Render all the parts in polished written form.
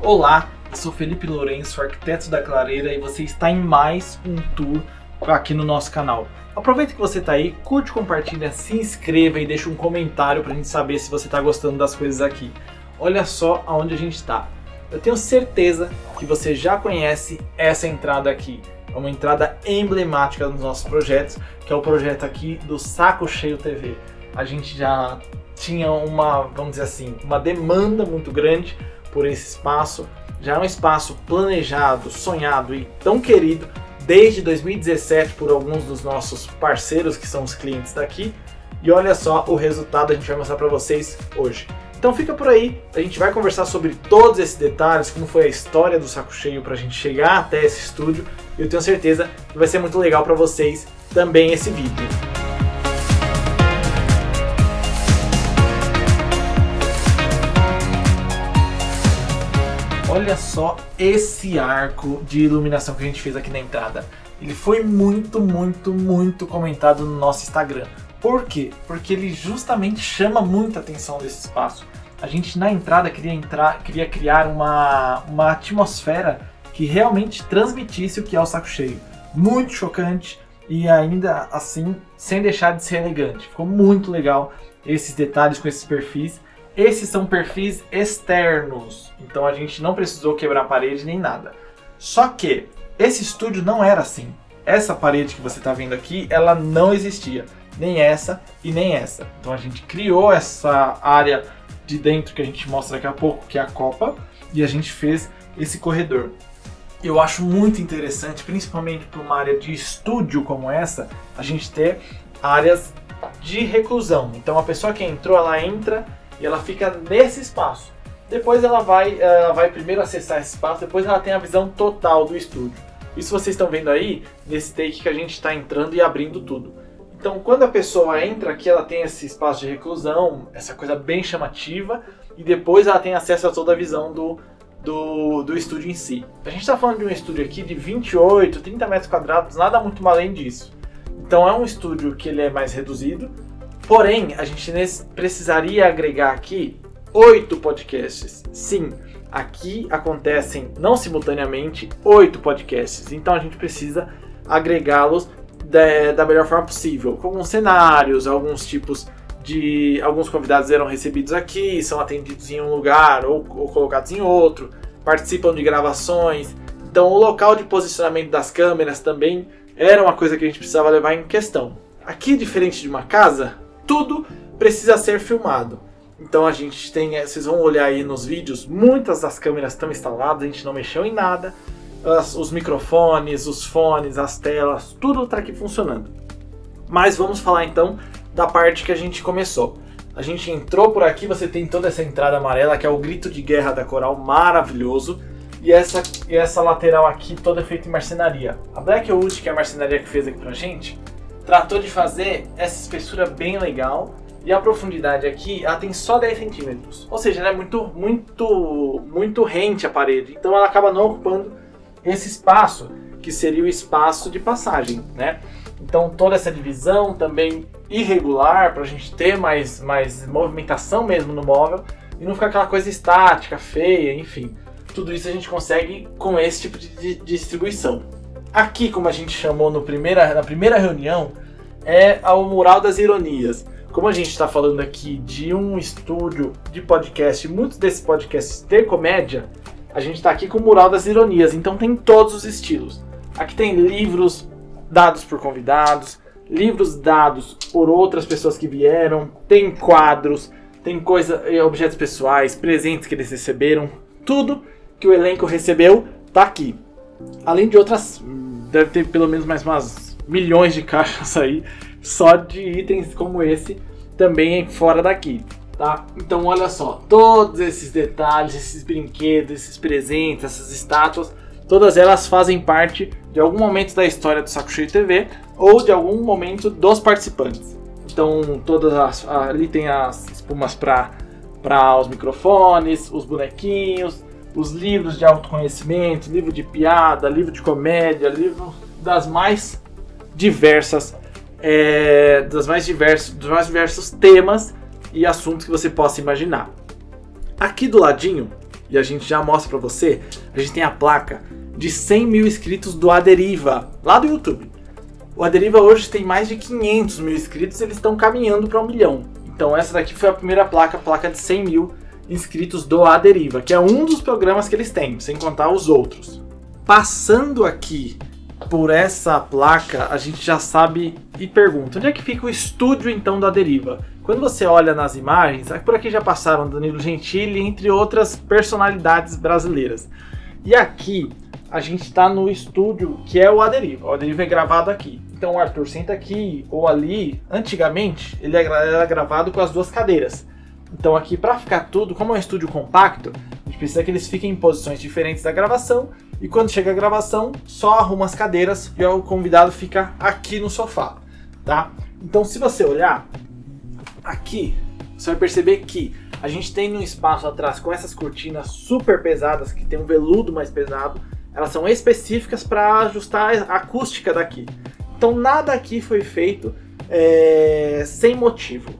Olá, eu sou Felipe Lourenço, arquiteto da Clareira, e você está em mais um tour aqui no nosso canal. Aproveita que você está aí, curte, compartilha, se inscreva e deixa um comentário para a gente saber se você está gostando das coisas aqui. Olha só aonde a gente está. Eu tenho certeza que você já conhece essa entrada aqui. É uma entrada emblemática dos nossos projetos, que é o projeto aqui do Saco Cheio TV. A gente já tinha vamos dizer assim, uma demanda muito grande por esse espaço. Já é um espaço planejado, sonhado e tão querido desde 2017 por alguns dos nossos parceiros que são os clientes daqui. E olha só o resultado, a gente vai mostrar para vocês hoje. Então fica por aí, a gente vai conversar sobre todos esses detalhes, como foi a história do Saco Cheio para a gente chegar até esse estúdio. E eu tenho certeza que vai ser muito legal para vocês também esse vídeo. Olha só esse arco de iluminação que a gente fez aqui na entrada. Ele foi muito comentado no nosso Instagram. Por quê? Porque ele justamente chama muita atenção desse espaço. A gente na entrada queria criar uma atmosfera que realmente transmitisse o que é o Saco Cheio. Muito chocante e ainda assim sem deixar de ser elegante. Ficou muito legal esses detalhes com esses perfis. Esses são perfis externos, então a gente não precisou quebrar a parede nem nada. Só que esse estúdio não era assim. Essa parede que você está vendo aqui, ela não existia. Nem essa e nem essa. Então a gente criou essa área de dentro que a gente mostra daqui a pouco, que é a copa, e a gente fez esse corredor. Eu acho muito interessante, principalmente para uma área de estúdio como essa, a gente ter áreas de reclusão. Então a pessoa que entrou, ela entra e ela fica nesse espaço. Depois ela vai primeiro acessar esse espaço, depois ela tem a visão total do estúdio. Isso vocês estão vendo aí, nesse take que a gente está entrando e abrindo tudo. Então quando a pessoa entra aqui, ela tem esse espaço de reclusão, essa coisa bem chamativa, e depois ela tem acesso a toda a visão do estúdio em si. A gente está falando de um estúdio aqui de 28, 30 metros quadrados, nada muito além disso. Então é um estúdio que ele é mais reduzido. Porém, a gente precisaria agregar aqui 8 podcasts. Sim, aqui acontecem não simultaneamente 8 podcasts. Então a gente precisa agregá-los da melhor forma possível. Com cenários, alguns convidados eram recebidos aqui, são atendidos em um lugar ou colocados em outro, participam de gravações. Então o local de posicionamento das câmeras também era uma coisa que a gente precisava levar em questão. Aqui, diferente de uma casa, tudo precisa ser filmado. Então a gente tem, vocês vão olhar aí nos vídeos, muitas das câmeras estão instaladas, a gente não mexeu em nada. Os microfones, os fones, as telas, tudo está aqui funcionando. Mas vamos falar então da parte que a gente começou. A gente entrou por aqui, você tem toda essa entrada amarela, que é o grito de guerra da Coral, maravilhoso. E essa lateral aqui toda feita em marcenaria. A Blackwood, que é a marcenaria que fez aqui pra gente, tratou de fazer essa espessura bem legal, e a profundidade aqui, ela tem só 10 centímetros. Ou seja, ela é muito rente a parede, então ela acaba não ocupando esse espaço, que seria o espaço de passagem, né? Então toda essa divisão também irregular, para a gente ter mais movimentação mesmo no móvel, e não ficar aquela coisa estática, feia, enfim. Tudo isso a gente consegue com esse tipo de distribuição. Aqui, como a gente chamou na primeira reunião, é o Mural das Ironias. Como a gente está falando aqui de um estúdio de podcast, muitos desses podcasts de comédia, a gente está aqui com o Mural das Ironias, então tem todos os estilos. Aqui tem livros dados por convidados, livros dados por outras pessoas que vieram, tem quadros, tem objetos pessoais, presentes que eles receberam, tudo que o elenco recebeu está aqui. Além de outras, deve ter pelo menos mais umas milhões de caixas aí, só de itens como esse, também fora daqui, tá? Então olha só, todos esses detalhes, esses brinquedos, esses presentes, essas estátuas, todas elas fazem parte de algum momento da história do Saco Cheio TV ou de algum momento dos participantes. Então ali tem as espumas para os microfones, os bonequinhos, os livros de autoconhecimento, livro de piada, livro de comédia, livro das mais diversas, dos mais diversos temas e assuntos que você possa imaginar. Aqui do ladinho e a gente já mostra para você, a gente tem a placa de 100 mil inscritos do Aderiva, lá do YouTube. O Aderiva hoje tem mais de 500 mil inscritos, eles estão caminhando para 1 milhão. Então essa daqui foi a primeira placa, a placa de 100 mil inscritos do Aderiva, que é um dos programas que eles têm, sem contar os outros. Passando aqui por essa placa, a gente já sabe e pergunta, onde é que fica o estúdio então do Aderiva? Quando você olha nas imagens, por aqui já passaram Danilo Gentili, entre outras personalidades brasileiras. E aqui a gente está no estúdio que é o Aderiva. O Aderiva é gravado aqui. Então o Arthur senta aqui ou ali. Antigamente ele era gravado com as duas cadeiras. Então aqui, para ficar tudo, como é um estúdio compacto, a gente precisa que eles fiquem em posições diferentes da gravação. E quando chega a gravação, só arruma as cadeiras e o convidado fica aqui no sofá, tá? Então se você olhar aqui, você vai perceber que a gente tem um espaço atrás com essas cortinas super pesadas, que tem um veludo mais pesado. Elas são específicas para ajustar a acústica daqui. Então nada aqui foi feito sem motivo.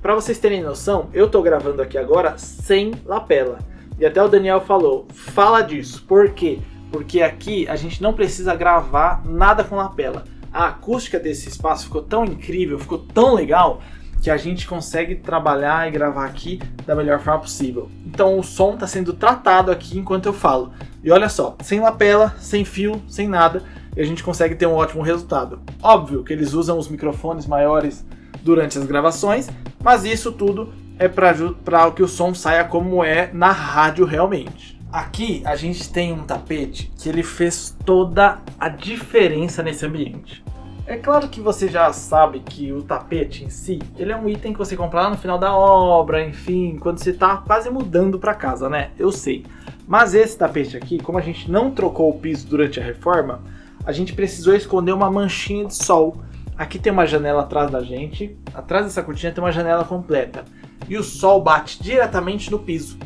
Para vocês terem noção, eu estou gravando aqui agora sem lapela. E até o Daniel falou, fala disso. Por quê? Porque aqui a gente não precisa gravar nada com lapela. A acústica desse espaço ficou tão incrível, ficou tão legal, que a gente consegue trabalhar e gravar aqui da melhor forma possível. Então o som está sendo tratado aqui enquanto eu falo. E olha só, sem lapela, sem fio, sem nada, e a gente consegue ter um ótimo resultado. Óbvio que eles usam os microfones maiores durante as gravações, mas isso tudo é para que o som saia como é na rádio realmente. Aqui a gente tem um tapete que ele fez toda a diferença nesse ambiente. É claro que você já sabe que o tapete em si, ele é um item que você compra lá no final da obra, enfim, quando você está quase mudando para casa, né? Eu sei. Mas esse tapete aqui, como a gente não trocou o piso durante a reforma, a gente precisou esconder uma manchinha de sol. Aqui tem uma janela atrás da gente, atrás dessa cortina tem uma janela completa. E o sol bate diretamente no piso.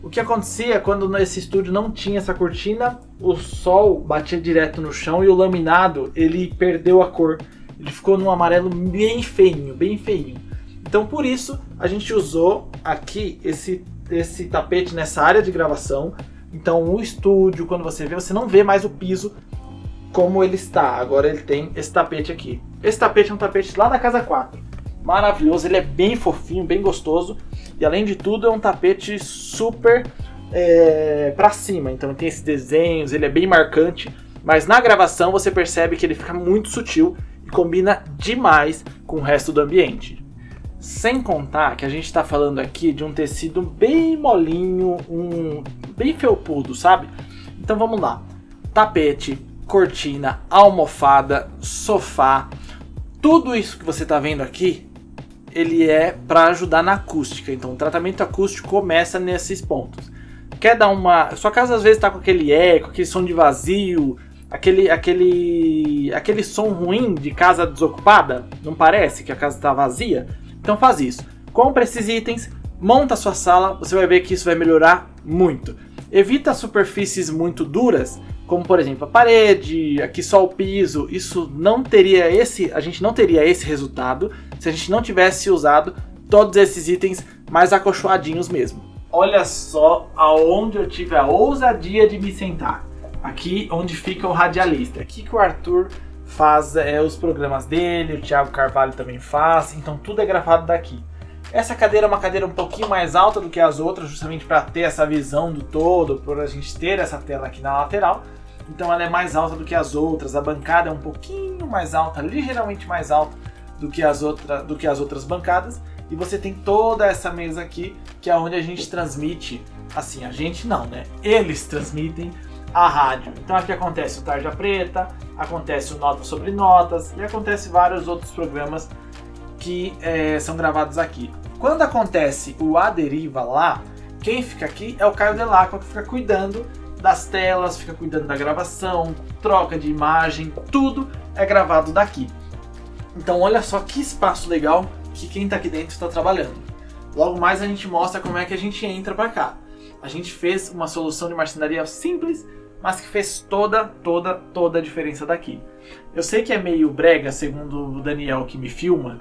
O que acontecia quando nesse estúdio não tinha essa cortina, o sol batia direto no chão e o laminado ele perdeu a cor. Ele ficou num amarelo bem feinho, bem feinho. Então por isso a gente usou aqui esse tapete nessa área de gravação. Então o estúdio, quando você vê, você não vê mais o piso como ele está. Agora ele tem esse tapete aqui. Esse tapete é um tapete lá da Casa 4. Maravilhoso, ele é bem fofinho, bem gostoso. E além de tudo é um tapete super pra cima. Então tem esses desenhos, ele é bem marcante. Mas na gravação você percebe que ele fica muito sutil e combina demais com o resto do ambiente. Sem contar que a gente está falando aqui de um tecido bem molinho, bem felpudo, sabe? Então vamos lá. Tapete, cortina, almofada, sofá. Tudo isso que você está vendo aqui, ele é para ajudar na acústica. Então o tratamento acústico começa nesses pontos. Quer dar uma... Sua casa às vezes está com aquele eco, aquele som de vazio, aquele som ruim de casa desocupada. Não parece que a casa está vazia? Então faz isso. Compra esses itens, monta a sua sala, você vai ver que isso vai melhorar muito. Evita superfícies muito duras, como por exemplo a parede, aqui só o piso. Isso não teria a gente não teria esse resultado se a gente não tivesse usado todos esses itens mais acolchoadinhos mesmo. Olha só aonde eu tive a ousadia de me sentar. Aqui onde fica o radialista. Aqui que o Arthur faz os programas dele, o Thiago Carvalho também faz, então tudo é gravado daqui. Essa cadeira é uma cadeira um pouquinho mais alta do que as outras, justamente para ter essa visão do todo, para a gente ter essa tela aqui na lateral. Então ela é mais alta do que as outras, a bancada é um pouquinho mais alta, ligeiramente mais alta do que as outras bancadas. E você tem toda essa mesa aqui, que é onde a gente transmite, assim, a gente não, né? Eles transmitem a rádio. Então aqui acontece o Tarja Preta, acontece o Notas sobre Notas e acontece vários outros programas que são gravados aqui. Quando acontece o Aderiva lá, quem fica aqui é o Caio Delacqua, que fica cuidando das telas, fica cuidando da gravação, troca de imagem, tudo é gravado daqui. Então olha só que espaço legal que quem está aqui dentro está trabalhando. Logo mais a gente mostra como é que a gente entra para cá. A gente fez uma solução de marcenaria simples, mas que fez toda a diferença daqui. Eu sei que é meio brega, segundo o Daniel que me filma,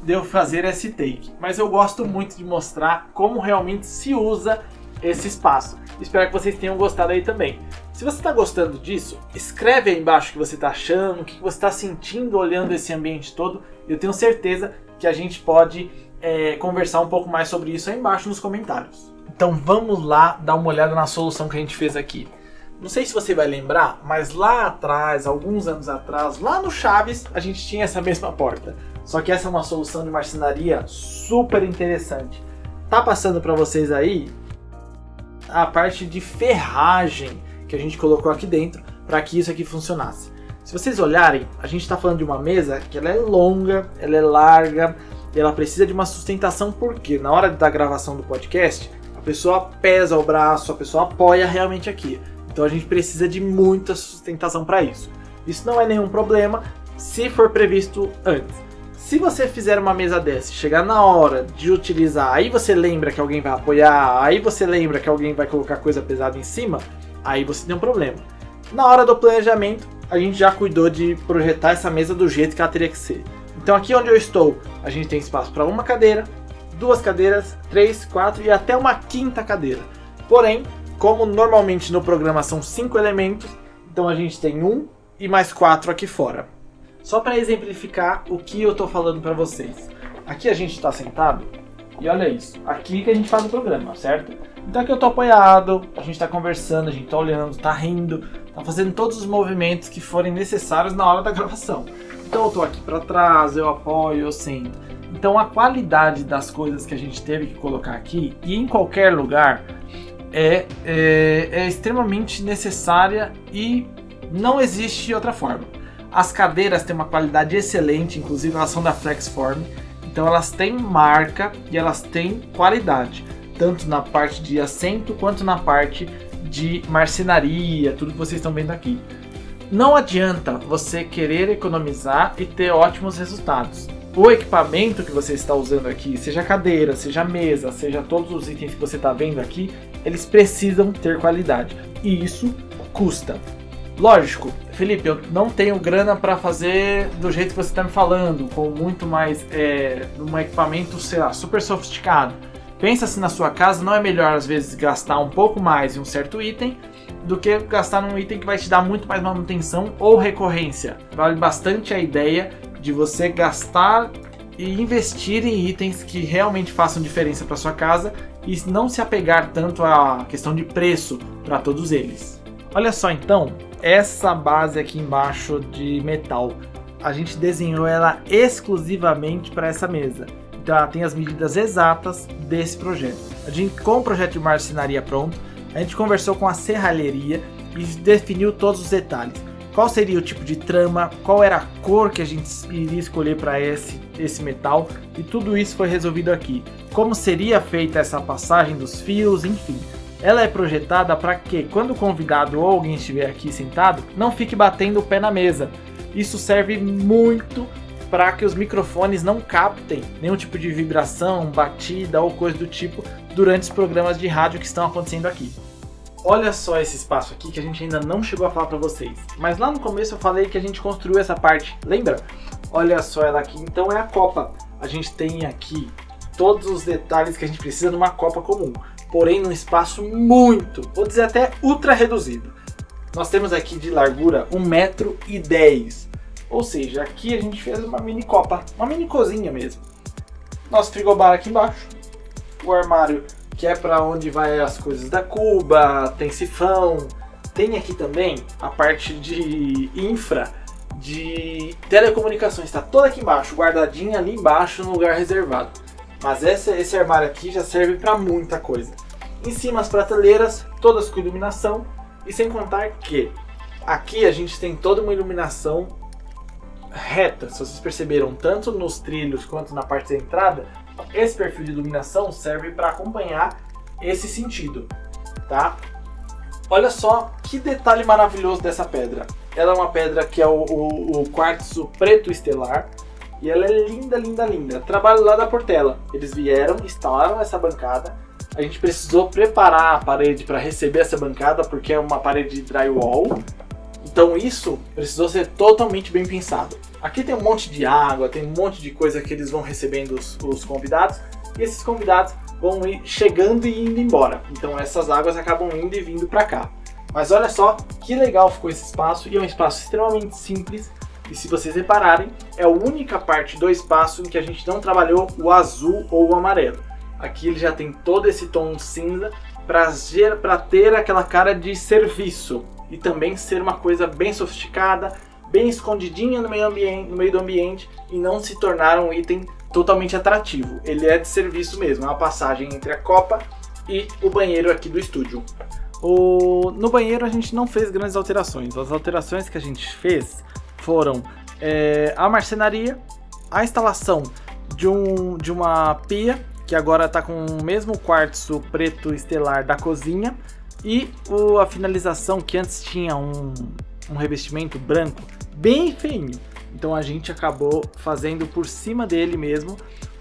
de eu fazer esse take, mas eu gosto muito de mostrar como realmente se usa esse espaço. Espero que vocês tenham gostado aí também. Se você está gostando disso, escreve aí embaixo o que você está achando, o que você está sentindo olhando esse ambiente todo. Eu tenho certeza que a gente pode conversar um pouco mais sobre isso aí embaixo nos comentários. Então vamos lá dar uma olhada na solução que a gente fez aqui. Não sei se você vai lembrar, mas lá atrás, alguns anos atrás, lá no Chaves, a gente tinha essa mesma porta. Só que essa é uma solução de marcenaria super interessante. Tá passando para vocês aí a parte de ferragem que a gente colocou aqui dentro para que isso aqui funcionasse. Se vocês olharem, a gente está falando de uma mesa que ela é longa, ela é larga e ela precisa de uma sustentação, porque na hora da gravação do podcast, a pessoa pesa o braço, a pessoa apoia realmente aqui. Então a gente precisa de muita sustentação para isso. Isso não é nenhum problema se for previsto antes. Se você fizer uma mesa dessa, chegar na hora de utilizar, aí você lembra que alguém vai apoiar, aí você lembra que alguém vai colocar coisa pesada em cima, aí você tem um problema. Na hora do planejamento, a gente já cuidou de projetar essa mesa do jeito que ela teria que ser. Então aqui onde eu estou, a gente tem espaço para uma cadeira, 2 cadeiras, 3, 4 e até uma 5ª cadeira. Porém, como normalmente no programa são 5 elementos, então a gente tem 1 e mais 4 aqui fora. Só para exemplificar o que eu estou falando para vocês. Aqui a gente está sentado e olha isso. Aqui que a gente faz o programa, certo? Então aqui eu estou apoiado, a gente está conversando, a gente está olhando, está rindo, está fazendo todos os movimentos que forem necessários na hora da gravação. Então eu estou aqui para trás, eu apoio, eu sento. Então a qualidade das coisas que a gente teve que colocar aqui e em qualquer lugar é extremamente necessária e não existe outra forma. As cadeiras têm uma qualidade excelente, inclusive elas são da Flexform, então elas têm marca e elas têm qualidade, tanto na parte de assento quanto na parte de marcenaria, tudo que vocês estão vendo aqui. Não adianta você querer economizar e ter ótimos resultados. O equipamento que você está usando aqui, seja cadeira, seja mesa, seja todos os itens que você está vendo aqui, eles precisam ter qualidade e isso custa. Lógico, Felipe, eu não tenho grana para fazer do jeito que você está me falando, com muito mais um equipamento, sei lá, super sofisticado. Pensa se na sua casa não é melhor às vezes gastar um pouco mais em um certo item do que gastar num item que vai te dar muito mais manutenção ou recorrência. Vale bastante a ideia de você gastar e investir em itens que realmente façam diferença para sua casa e não se apegar tanto à questão de preço para todos eles. Olha só então, essa base aqui embaixo de metal, a gente desenhou ela exclusivamente para essa mesa. Então ela tem as medidas exatas desse projeto. A gente, com o projeto de marcenaria pronto, a gente conversou com a serralheria e definiu todos os detalhes. Qual seria o tipo de trama, qual era a cor que a gente iria escolher para esse metal, e tudo isso foi resolvido aqui. Como seria feita essa passagem dos fios, enfim. Ela é projetada para que, quando o convidado ou alguém estiver aqui sentado, não fique batendo o pé na mesa. Isso serve muito para que os microfones não captem nenhum tipo de vibração, batida ou coisa do tipo durante os programas de rádio que estão acontecendo aqui. Olha só esse espaço aqui que a gente ainda não chegou a falar para vocês. Mas lá no começo eu falei que a gente construiu essa parte, lembra? Olha só ela aqui, então é a copa. A gente tem aqui todos os detalhes que a gente precisa numa copa comum, porém num espaço muito, vou dizer até ultra reduzido. Nós temos aqui de largura 1,10 m, ou seja, aqui a gente fez uma mini copa, uma mini cozinha mesmo. Nosso frigobar aqui embaixo, o armário que é para onde vai as coisas da Cuba, tem sifão, tem aqui também a parte de infra, de telecomunicações, está toda aqui embaixo, guardadinha ali embaixo no lugar reservado. Mas esse armário aqui já serve para muita coisa. Em cima as prateleiras, todas com iluminação, e sem contar que aqui a gente tem toda uma iluminação reta, se vocês perceberam, tanto nos trilhos quanto na parte da entrada. Esse perfil de iluminação serve para acompanhar esse sentido, tá? Olha só que detalhe maravilhoso dessa pedra. Ela é uma pedra que é o quartzo preto estelar e ela é linda, linda, linda. Trabalho lá da Portela. Eles vieram, instalaram essa bancada. A gente precisou preparar a parede para receber essa bancada porque é uma parede de drywall. Então isso precisou ser totalmente bem pensado. Aqui tem um monte de água, tem um monte de coisa que eles vão recebendo os convidados. E esses convidados vão ir chegando e indo embora. Então essas águas acabam indo e vindo para cá. Mas olha só que legal ficou esse espaço, e é um espaço extremamente simples. E se vocês repararem, é a única parte do espaço em que a gente não trabalhou o azul ou o amarelo. Aqui ele já tem todo esse tom cinza para ter aquela cara de serviço e também ser uma coisa bem sofisticada, bem escondidinha no meio do ambiente e não se tornar um item totalmente atrativo. Ele é de serviço mesmo, é uma passagem entre a copa e o banheiro aqui do estúdio. No banheiro a gente não fez grandes alterações. As alterações que a gente fez foram a marcenaria, a instalação de uma pia, que agora está com o mesmo quartzo preto estelar da cozinha, e a finalização, que antes tinha um revestimento branco bem feinho. Então a gente acabou fazendo por cima dele mesmo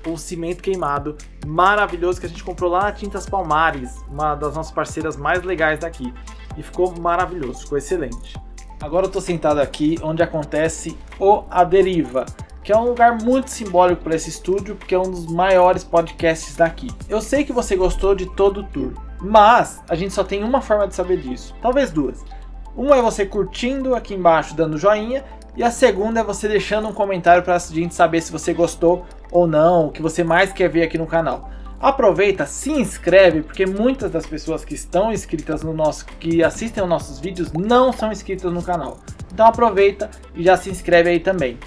um cimento queimado maravilhoso que a gente comprou lá na Tintas Palmares, uma das nossas parceiras mais legais daqui. E ficou maravilhoso, ficou excelente. Agora eu tô sentado aqui onde acontece A Deriva, que é um lugar muito simbólico para esse estúdio, porque é um dos maiores podcasts daqui. Eu sei que você gostou de todo o tour, mas a gente só tem uma forma de saber disso, talvez duas. Uma é você curtindo aqui embaixo, dando joinha, e a segunda é você deixando um comentário para a gente saber se você gostou ou não, o que você mais quer ver aqui no canal. Aproveita, se inscreve, porque muitas das pessoas que estão inscritas que assistem aos nossos vídeos não são inscritas no canal. Então aproveita e já se inscreve aí também.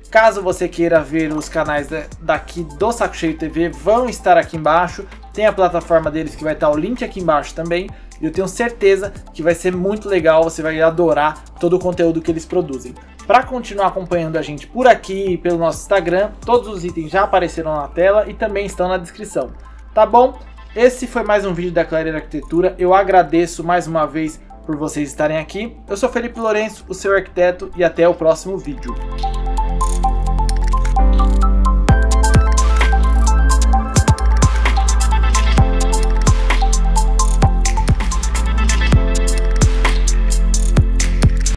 Caso você queira ver os canais daqui do Saco Cheio TV, vão estar aqui embaixo. Tem a plataforma deles que vai estar o link aqui embaixo também. E eu tenho certeza que vai ser muito legal, você vai adorar todo o conteúdo que eles produzem. Para continuar acompanhando a gente por aqui e pelo nosso Instagram, todos os itens já apareceram na tela e também estão na descrição. Tá bom? Esse foi mais um vídeo da Clareira Arquitetura. Eu agradeço mais uma vez por vocês estarem aqui. Eu sou Felipe Lourenço, o seu arquiteto, e até o próximo vídeo.